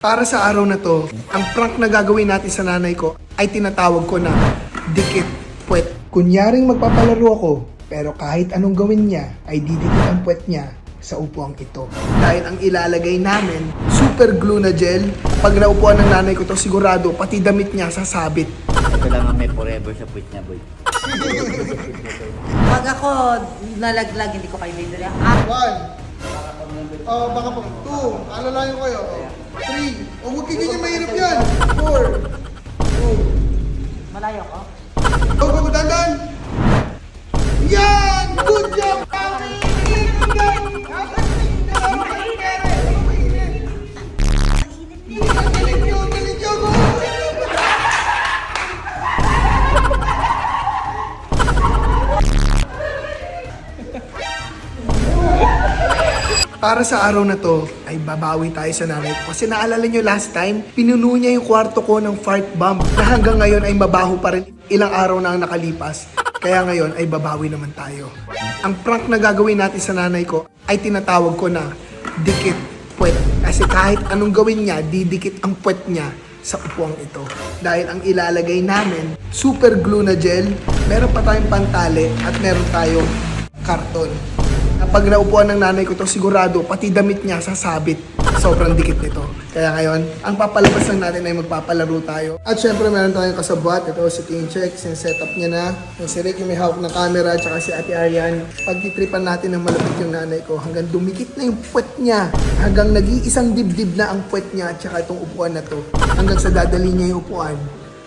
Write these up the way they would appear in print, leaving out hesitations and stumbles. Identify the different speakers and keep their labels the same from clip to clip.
Speaker 1: Para sa araw na to, ang prank na gagawin natin sa nanay ko ay tinatawag ko na dikit puwet. Kunyaring magpapalaro ako, pero kahit anong gawin niya ay didikit ang puwet niya sa upuang ito. Dahil ang ilalagay namin, super glue na gel. Pag naupuan ng nanay ko to, sigurado pati damit niya sasabit.
Speaker 2: Ito lang ang may forever sa puwit niya, boy.
Speaker 3: Pag ako nalaglag, hindi ko kayo bibili.
Speaker 1: One. Baka po. Two. Alalayo kayo. Three. Huwag kayo ganyan, mahirap yan. Four.
Speaker 3: Malayo ko.
Speaker 1: Go, dandan. Yan! Good job, Kami! Para sa araw na to, ay babawi tayo sa nanay ko. Kasi naalala nyo last time, pinuno niya yung kwarto ko ng fart bomb na hanggang ngayon ay mabaho pa rin. Ilang araw na ang nakalipas. Kaya ngayon ay babawi naman tayo. Ang prank na gagawin natin sa nanay ko ay tinatawag ko na dikit puwet. Kasi kahit anong gawin niya, didikit ang puwet niya sa upuang ito. Dahil ang ilalagay namin, super glue na gel, meron pa tayong pantali at meron tayong karton. Pag naupuan ng nanay ko to, sigurado pati damit niya sasabit. Sobrang dikit nito. Kaya ngayon, ang papalabas lang natin ay magpapalaro tayo. At syempre meron tayong kasabwat. Ito si King Check, setup niya na. Yung si Rick yung may hawak ng camera, tsaka si Ate Arian. Pagtitripan natin ng malapit yung nanay ko, hanggang dumikit na yung puwet niya. Hanggang nag-iisang dibdib na ang puwet niya, tsaka itong upuan na to. Hanggang sa dadali niya yung upuan,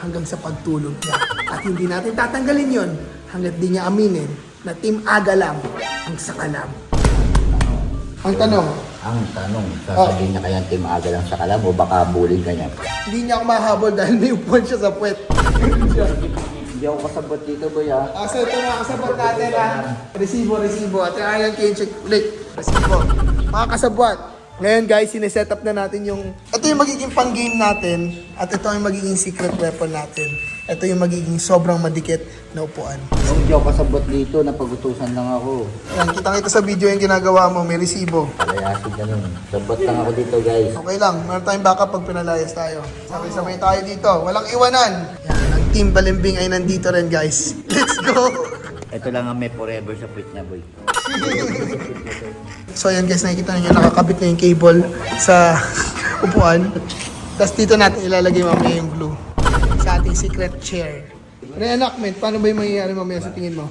Speaker 1: hanggang sa pagtulog niya. At hindi natin tatanggalin yon hanggat di niya aminin na Team Aga lang ang sakalam. Ang tanong,
Speaker 2: sasabihin niya kaya Team Aga lang sa kalam o baka bullying ka niya?
Speaker 1: hindi niya ako mahabol dahil may upuan siya sa puwet.
Speaker 2: Hindi ako kasabot dito, boy, ha?
Speaker 1: So ito nga, kasabot natin resibo. At ayan, check ulit. Resibo. Mga kasabwat, ngayon guys, sineset up na natin yung... Ito yung magiging pang-game natin at ito yung magiging secret weapon natin. Ito yung magiging sobrang madikit na upuan.
Speaker 2: Kung hindi ako kasabot dito, napagutusan lang ako.
Speaker 1: Yan, kitang-kita sa video yung ginagawa mo, may resibo.
Speaker 2: Palayasin ka nun. Sabot lang ako dito, guys.
Speaker 1: Okay lang, meron tayong backup pag pinalayas tayo. Sabay-sabay tayo dito, walang iwanan. Yan, ang Team Balimbing ay nandito rin guys. Let's go!
Speaker 2: Ito lang ang may forever sa puwit niya, boy.
Speaker 1: So ayan guys, nakikita niyo nakakabit na yung cable sa upuan. Tapos dito natin ilalagay mamaya yung glue sa ating secret chair. Reenactment, paano ba yung mangyayari mamaya sa tingin mo?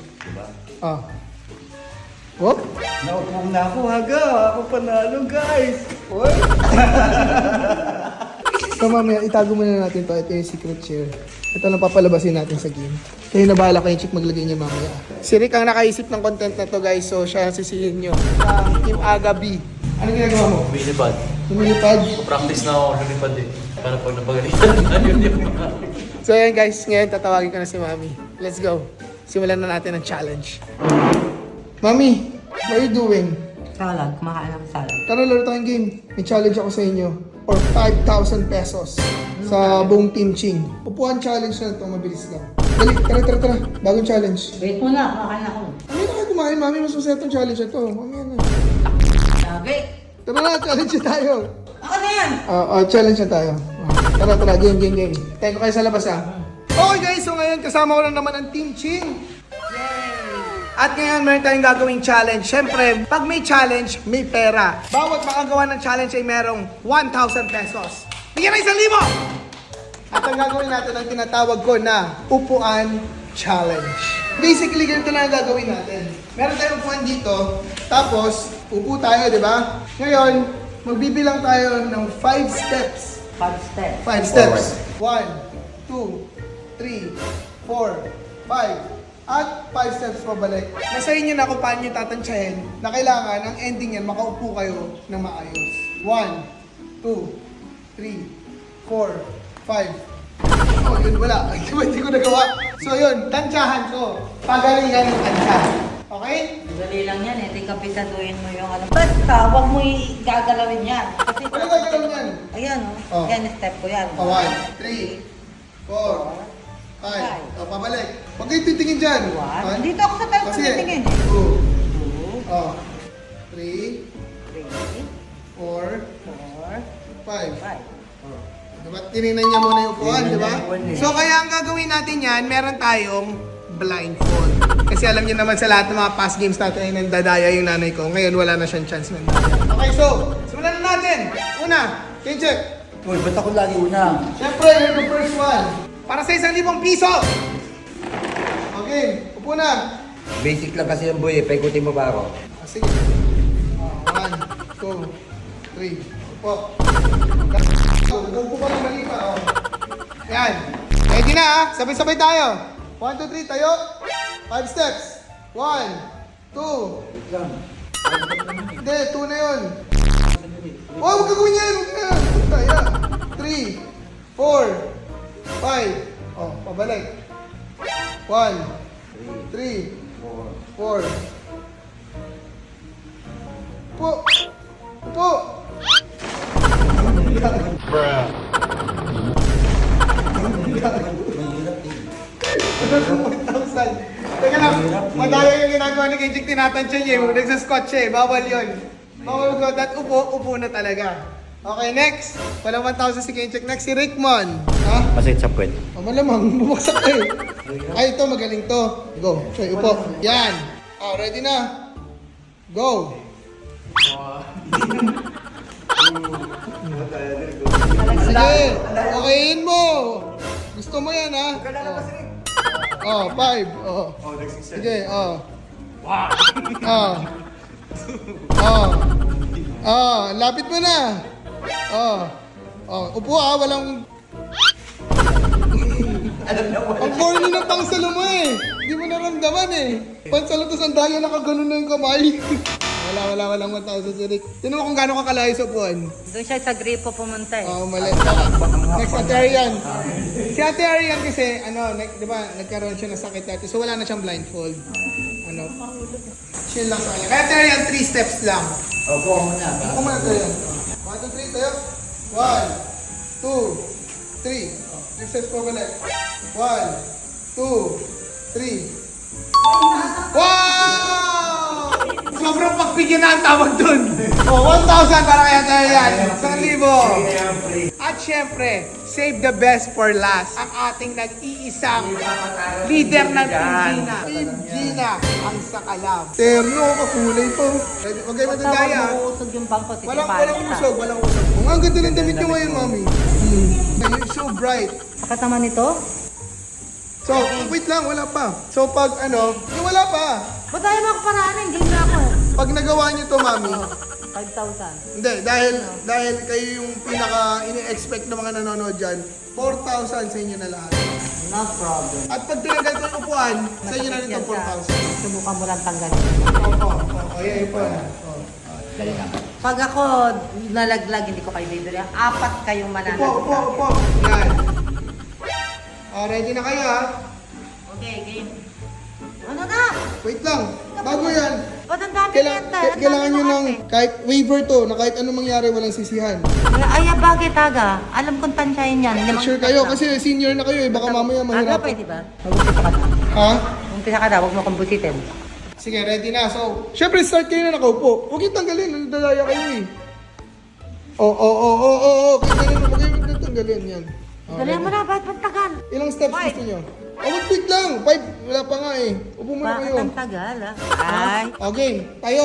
Speaker 1: Ah. Whoop!
Speaker 2: Naupo na ako, Haga. Ako panalo, guys.
Speaker 1: Oy! So mamaya, itago muna natin to. Ito yung secret chair. Ito lang papalabasin natin sa game. Kaya na bahala kayong chick maglagay niya mamaya. Si Rick ang nakaisip ng content na to guys. So siya ang sisihin nyo. Team Aga B. Anong ginagawa mo?
Speaker 4: Lumilipad.
Speaker 1: Lumilipad?
Speaker 4: Practice na ako lumipad eh. Para pag napagalitan na yun yung mga...
Speaker 1: So ayan guys, ngayon tatawagin ko na si Mami. Let's go. Simulan na natin ang challenge. Mami, what are you doing?
Speaker 3: Salad, kumakain ng salad.
Speaker 1: Tara, laro tayong game. May challenge ako sa inyo. For 5,000 pesos sa buong Team Ching. Upuan challenge na ito, mabilis lang. Dali, tara. Bagong challenge.
Speaker 3: Wait mo na, kumakain ako.
Speaker 1: Ano na kayo kumain, Mami? Mas masaya itong challenge na ito. Mamaya na.
Speaker 3: Sabi.
Speaker 1: Tara na, challenge na tayo.
Speaker 3: Ako na yan!
Speaker 1: Challenge na tayo. Tara, game. Tayo kayo sa labas ha. Okay guys, so ngayon kasama ko na naman ang Team Ching. At ngayon meron tayong gagawing challenge. Siyempre, pag may challenge, may pera. Bawat makagawa ng challenge ay merong 1,000 pesos. Bigyan na 1,000! At ang gagawin natin ang tinatawag ko na upuan challenge. Basically, ganito na ang gagawin natin. Meron tayong upuan dito, tapos upo tayo, di ba? Ngayon, magbibilang tayo ng 5 steps.
Speaker 3: 5 steps.
Speaker 1: 5 steps. 1, 2, 3, 4, 5. At 5 steps pabalik. Nasa inyo na kung paano nyo tatansyahin na kailangan ang ending yan, makaupo kayo ng maayos. 1, 2, 3, 4, 5. Oh, yun wala. Hindi ko nagawa. So yun, tansyahan ko. Pagalingan ng tansya. Okay?
Speaker 3: Dali lang yan eh, ikapisaduhin mo yung ano. Basta, huwag mo gagalawin yan. Kasi
Speaker 1: Ano gagawin yan?
Speaker 3: Ayan
Speaker 1: Oh.
Speaker 3: Yan, step ko yan.
Speaker 1: 1, 3, 4, 5. O, pabalik. Huwag kayo titingin dyan.
Speaker 3: One. Dito ako sa tayo
Speaker 1: Sige.
Speaker 3: titingin.
Speaker 1: 2.
Speaker 3: 2,
Speaker 1: Oh. 3,
Speaker 3: 3,
Speaker 1: 4,
Speaker 3: 4,
Speaker 1: 5.
Speaker 3: 5.
Speaker 1: Diba? Tinignan niya muna yung upuan, di ba? So kaya ang gagawin natin yan, meron tayong blindfold. Kasi alam niyo naman sa lahat ng mga past games natin ay nandadaya yung nanay ko. Ngayon wala na siyang chance nandadaya. Okay, so, simulan na natin. Una, Kenchek.
Speaker 2: Uy, ba't ako lagi una?
Speaker 1: Siyempre, you're the first one. Para sa 1,000 piso. Okay, upo na.
Speaker 2: Basic lang kasi yung boy eh. Paikutin mo ba ako?
Speaker 1: Sige. 1, 2, 3. Upo. Upo pa ng mali pa. Oh. Yan. Ready na ha? Sabay-sabay tayo. 1, 2, 3, tayo. 5 steps. 1, 2. Hindi, 2 na yun. Oh, huwag ka gawin yan. Huwag na. Kaya. 3, 4, 5. Oh, pabalik. 1, 3, 4. Upo. Upo. Teka lang, madaya yung ginagawa ni Kenchik, tinatansya niya yung nagsasquat siya eh, bawal yun. Bawal ko, that upo na talaga. Okay, next. Walang 1,000 si Kenchik. Next, si Rickmon. Ha?
Speaker 2: Masakit sa puwet.
Speaker 1: Oh, malamang, bumagsak ka eh. Ay, ito, magaling to. Go, Choy, upo. Yan. Oh, ready na. Go. Sige, okayin mo. Gusto mo yan, ha? Oh, 5. Oh. Sige, oh. Oh. Oh, lapit mo na. Oh. Oh, upo ha, walang... Ang corny ng pangsalo mo eh. Hindi mo naramdaman eh. Pansalo to sandaya, nakaganon na yung kamay. Walang 1,000 si Rick. Tinan mo kung gaano ka kalayo sa upuan.
Speaker 3: Doon siya sa gripo pumunta eh.
Speaker 1: Oh, mali. Next, Ate Arian. Si Ate Arian kasi, di ba, nagkaroon siya ng sakit dati. So wala na siyang blindfold. Chill lang sa kanya. Kaya Ate Arian, 3 steps lang.
Speaker 2: Opo, muna.
Speaker 1: Ako muna Ate Arian. 1, 2, 3, tayo. 1, 2, 3. 3 steps po balik. 1, 2, 3. Wow! Sobrang pagbigyan na ang tawag dun. Oh, 1,000 para kay Ate Arian. 1,000. At syempre, save the best for last. Ang ating nag-iisang leader ng Team Gina. Team Gina, ang sakalab. Terno, kakulay po. Huwag kayo matandaya.
Speaker 3: Usog yung bangko.
Speaker 1: Walang usog. Ang ganda ng damit nyo ngayon, mami. You're so bright.
Speaker 3: Sakat naman ito?
Speaker 1: So, wait lang, wala pa. So, pag wala pa.
Speaker 3: Ba't tayo makaparanin? Game na ako eh.
Speaker 1: Pag nagawa nyo to, mami,
Speaker 3: 5,000.
Speaker 1: hindi, dahil kayo yung pinaka ini-expect ng mga nanonood dyan, 4,000 sa inyo na lahat.
Speaker 3: No problem.
Speaker 1: At pag tinanggal ko yung upuan, sa inyo na rin ito 4,000.
Speaker 3: Subukan mo lang tanggalin.
Speaker 1: Oo, yan po.
Speaker 2: Dali lang.
Speaker 3: Pag ako nalaglag, hindi ko kayo bibili. 4 kayong mananalo.
Speaker 1: Upo. Yan. Ready na kayo ha?
Speaker 3: Okay, game. Ano na?
Speaker 1: Wait lang. Bago yan.
Speaker 3: Ba't ang dami
Speaker 1: Kailangan nyo ng kahit waiver to, na kahit anong mangyari, walang sisihan.
Speaker 3: Ay, bagay taga. Alam kong tansyahin yan.
Speaker 1: Sure kayo, kasi senior na kayo eh. Baka mamaya
Speaker 3: Aga,
Speaker 1: mahirap.
Speaker 3: pwede ba? Mag-umpisa ka na.
Speaker 1: Ha?
Speaker 3: Umpisa ka na, huwag mo kong busitin.
Speaker 1: Sige, ready na. So, syempre start kayo na nakaupo. Huwag yung tanggalin, nandadaya kayo eh. Huwag kayo tanggalin yan.
Speaker 3: Dali mo na, ba't tagal?
Speaker 1: Ilang steps gusto nyo? Wag quick lang. 5, wala pa nga eh. Upo muna
Speaker 3: Bakit
Speaker 1: kayo.
Speaker 3: ang tagal Ay,
Speaker 1: Okay, tayo.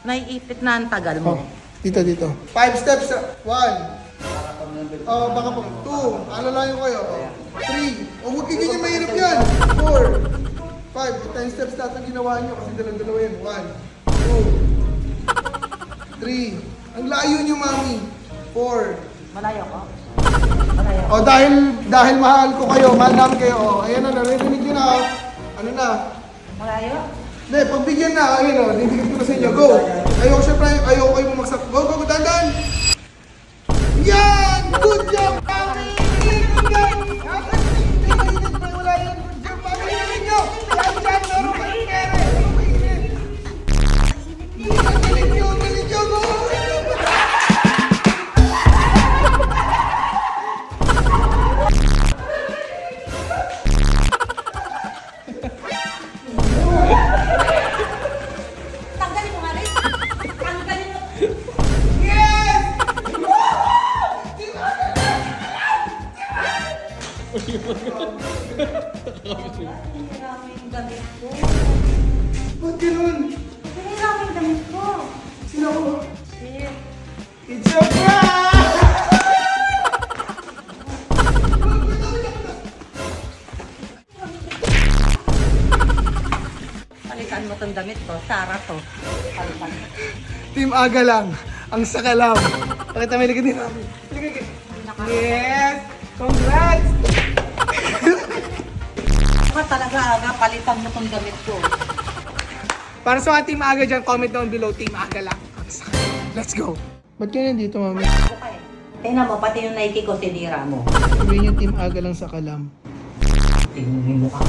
Speaker 3: naiipit na ang tagal mo.
Speaker 1: Dito. 5 steps. 1. Baka pa. 2. Alalayo kayo. 3. Huwag kayo ganyan mahirap yan. 4. 5. 10 steps natin ginawa nyo kasi dalawa yan. 1, 2, 3. Ang layo nyo, mami. 4.
Speaker 3: Malayo ko?
Speaker 1: Dahil mahal ko kayo, mahal namin kayo. Ayan na, narinig nyo na. Ano na?
Speaker 3: Malayo?
Speaker 1: Hindi, pagbigyan na. Ayun o, nibigyan ko na sa inyo. Go! Ayoko kayo bumagsak. Go, dandan! Yan! Good job, mami! Wala yan. Good job, mami! Galing nyo! Yan, meron kayong pera. Galing nyo! Go!
Speaker 3: Tanggalin mo nga rin. Tanggalin mo.
Speaker 1: Yes! Team
Speaker 3: Sinira mo yung damit ko.
Speaker 1: Ba't ganun?
Speaker 3: Sinira mo yung damit ko.
Speaker 1: Sino ko?
Speaker 3: Shit.
Speaker 1: It's a prank!
Speaker 3: Palitan mo tong damit ko. Sara to. Palitan.
Speaker 1: Team Aga lang. Ang sakalam. Pakita mo, ilagay din namin. Yes! Congrats!
Speaker 3: Ka talaga aga. Palitan mo tong damit ko.
Speaker 1: Para sa mga Team Aga dyan, comment down below, Team Aga lang. Ang sakalam. Let's go. Ba't ka nandito, mami?
Speaker 3: Okay. Tingnan mo, pati yung Nike ko, sinira mo.
Speaker 1: Sabihin niyo, Team Aga lang sa kalam.
Speaker 3: Tingnan mo ka.